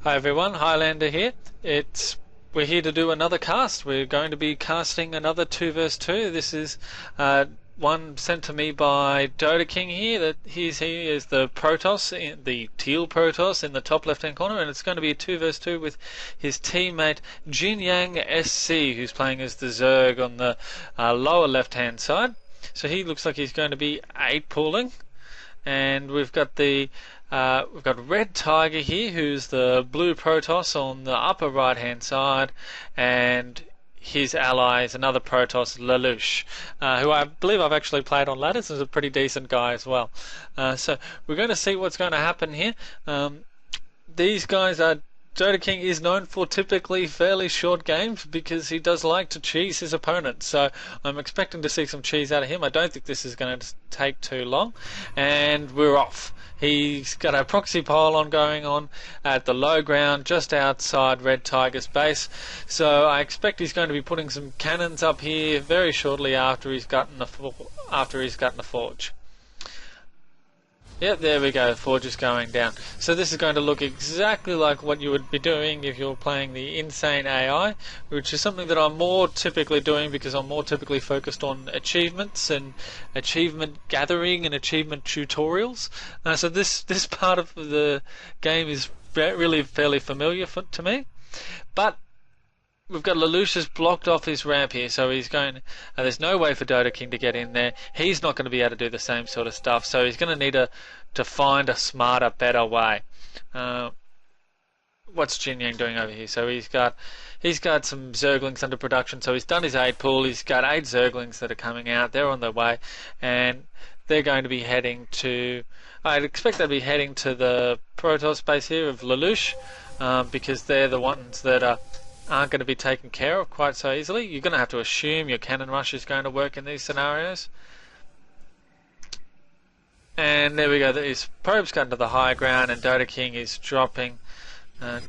Hi everyone, Highlander here. We're here to do another cast. We're going to be casting another 2 vs 2. This is one sent to me by DotAKing here. That he is the Protoss, the teal Protoss in the top left-hand corner, and it's going to be a 2 vs 2 with his teammate Jinyang SC, who's playing as the Zerg on the lower left-hand side. So he looks like he's going to be 8 pooling, and we've got Red Tiger here, who's the blue Protoss on the upper right hand side, and his ally is another Protoss, Lelouch, who I believe I've actually played on ladders. Is a pretty decent guy as well. So we're going to see what's going to happen here. These guys are DotAKing is known for typically fairly short games because he does like to cheese his opponents. So I'm expecting to see some cheese out of him. I don't think this is going to take too long. And we're off. He's got a proxy pylon going on at the low ground just outside Red Tiger's base. So I expect he's going to be putting some cannons up here very shortly after he's gotten the forge. Yep, there we go, forge is going down. So this is going to look exactly like what you would be doing if you're playing the Insane AI, which is something that I'm more typically doing because I'm more typically focused on achievements and achievement gathering and achievement tutorials. So this part of the game is really fairly familiar to me. But we've got Lelouch has blocked off his ramp here, so he's going. There's no way for DotAKing to get in there. He's not going to be able to do the same sort of stuff, so he's going to need to find a smarter, better way. What's Jinyang doing over here? So he's got some Zerglings under production. So he's done his 8 pool. He's got 8 Zerglings that are coming out. They're on their way, and they're going to be heading to. I'd expect they'll be heading to the Protoss base here of Lelouch, because they're the ones that aren't going to be taken care of quite so easily. You're going to have to assume your cannon rush is going to work in these scenarios. And there we go. His probe's gotten to the high ground, and DotAKing is dropping that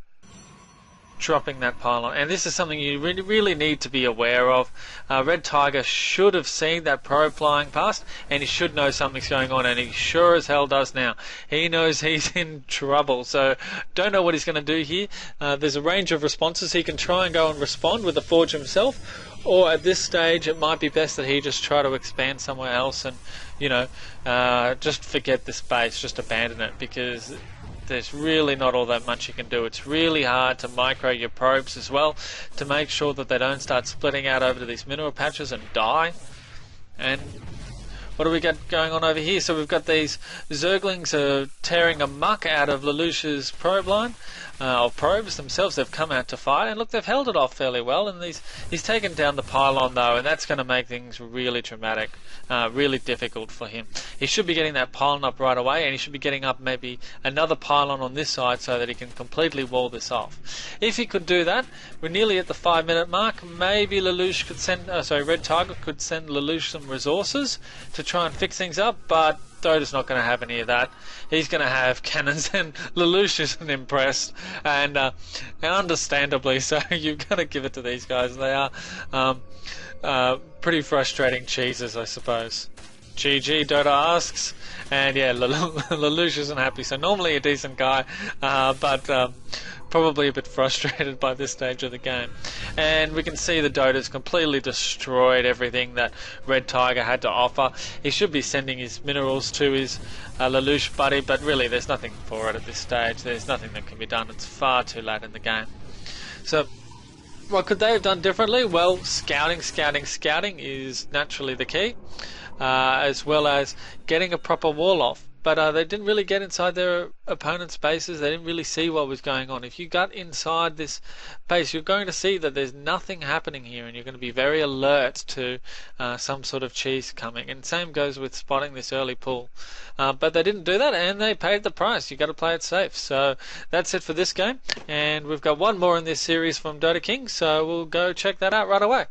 pylon. And this is something you really need to be aware of. Red Tiger should have seen that probe flying past, and he should know something's going on, and he sure as hell does now. He knows he's in trouble, so don't know what he's going to do here. There's a range of responses. He can try and go and respond with the forge himself, or at this stage it might be best that he just try to expand somewhere else and, just forget this base, just abandon it, because there's really not all that much you can do. It's really hard to micro your probes as well to make sure that they don't start splitting out over to these mineral patches and die. And what do we got going on over here? So we've got these Zerglings tearing a muck out of Lelouch's probe line, or probes themselves. They've come out to fight, and look, they've held it off fairly well. And he's taken down the pylon though, and that's going to make things really traumatic, really difficult for him. He should be getting that pylon up right away, and he should be getting up maybe another pylon on this side so that he can completely wall this off. If he could do that, we're nearly at the 5-minute mark. Maybe Lelouch could Red Tiger could send Lelouch some resources to try and fix things up, but Dota's not going to have any of that. He's going to have cannons, and Lelouch isn't impressed, and understandably so. You've got to give it to these guys. They are pretty frustrating cheeses, I suppose. GG, Dota asks, and yeah, Lelouch isn't happy. So normally a decent guy, but probably a bit frustrated by this stage of the game. And we can see the Dota's completely destroyed everything that Red Tiger had to offer. He should be sending his minerals to his Lelouch buddy, but really there's nothing for it at this stage. There's nothing that can be done. It's far too late in the game. So what could they have done differently? Well, scouting is naturally the key, as well as getting a proper wall off. But they didn't really get inside their opponent's bases. They didn't really see what was going on. If you got inside this base, you're going to see that there's nothing happening here, and you're going to be very alert to some sort of cheese coming. And same goes with spotting this early pull. But they didn't do that, and they paid the price. You've got to play it safe. So that's it for this game. And we've got one more in this series from DotAKing, so we'll go check that out right away.